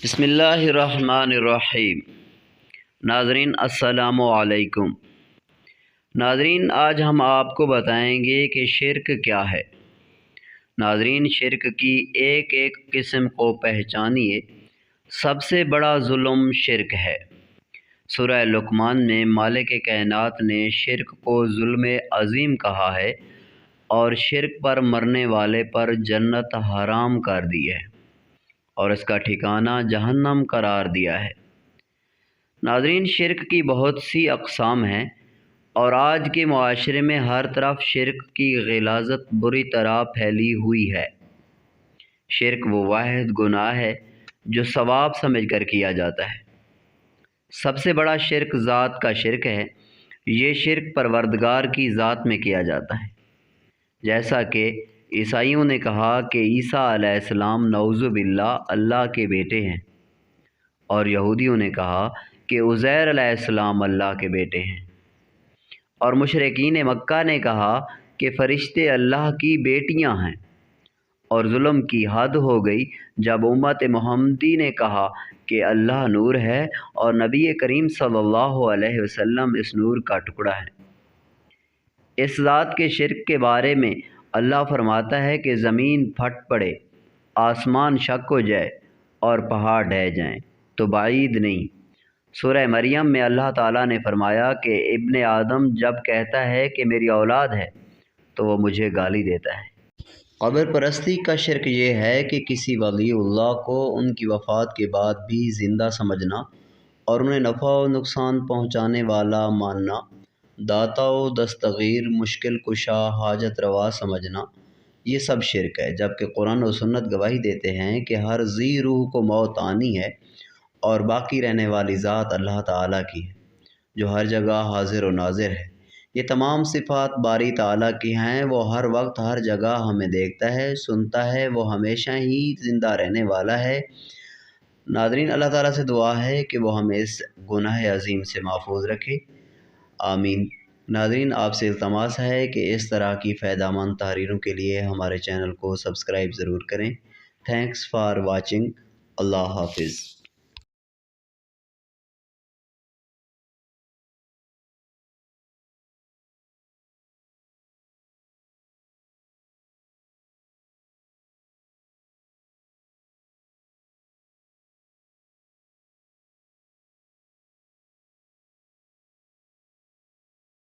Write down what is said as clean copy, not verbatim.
بسم اللہ الرحمن الرحیم۔ ناظرین السلام علیکم۔ ناظرین آج ہم آپ کو بتائیں گے کہ شرک کیا ہے۔ ناظرین شرک کی ایک ایک قسم کو پہچانیے۔ سب سے بڑا ظلم شرک ہے۔ سورہ لقمان میں مالک کائنات نے شرک کو ظلم عظیم کہا ہے اور شرک پر مرنے والے پر جنت حرام کر دی ہے اور اس کا ٹھکانہ جہنم قرار دیا ہے۔ ناظرین شرک کی بہت سی اقسام ہیں اور آج کے معاشرے میں ہر طرف شرک کی غلاظت بری طرح پھیلی ہوئی ہے۔ شرک وہ واحد گناہ ہے جو ثواب سمجھ کر کیا جاتا ہے۔ سب سے بڑا شرک ذات کا شرک ہے۔ یہ شرک پروردگار کی ذات میں کیا جاتا ہے، جیسا کہ عیسائیوں نے کہا کہ عیسیٰ علیہ السلام نعوذ باللہ اللہ کے بیٹے ہیں، اور یہودیوں نے کہا کہ عزیر علیہ السلام اللہ کے بیٹے ہیں، اور مشرکین مکہ نے کہا کہ فرشتے اللہ کی بیٹیاں ہیں۔ اور ظلم کی حد ہو گئی جب امت محمدی نے کہا کہ اللہ نور ہے اور نبی کریم صلی اللہ علیہ وسلم اس نور کا ٹکڑا ہے۔ اس ذات کے شرک کے بارے میں اللہ فرماتا ہے کہ زمین پھٹ پڑے، آسمان شق ہو جائے اور پہاڑ ڈھہ جائیں تو بعید نہیں۔ سورہ مریم میں اللہ تعالیٰ نے فرمایا کہ ابن آدم جب کہتا ہے کہ میری اولاد ہے تو وہ مجھے گالی دیتا ہے۔ قبر پرستی کا شرک یہ ہے کہ کسی ولی اللہ کو ان کی وفات کے بعد بھی زندہ سمجھنا اور انہیں نفع و نقصان پہنچانے والا ماننا، داتا و دستگیر، مشکل کشا، حاجت روا سمجھنا، یہ سب شرک ہے۔ جبکہ قرآن و سنت گواہی دیتے ہیں کہ ہر ذی روح کو موت آنی ہے اور باقی رہنے والی ذات اللہ تعالیٰ کی ہے جو ہر جگہ حاضر و ناظر ہے۔ یہ تمام صفات باری تعالیٰ کی ہیں۔ وہ ہر وقت ہر جگہ ہمیں دیکھتا ہے، سنتا ہے، وہ ہمیشہ ہی زندہ رہنے والا ہے۔ ناظرین اللہ تعالیٰ سے دعا ہے کہ وہ ہمیں اس گناہ عظیم سے محفوظ رکھے، آمین۔ ناظرین آپ سے التماس ہے کہ اس طرح کی فائدہ مند تحریروں کے لیے ہمارے چینل کو سبسکرائب ضرور کریں۔ Thanks for watching. اللہ حافظ۔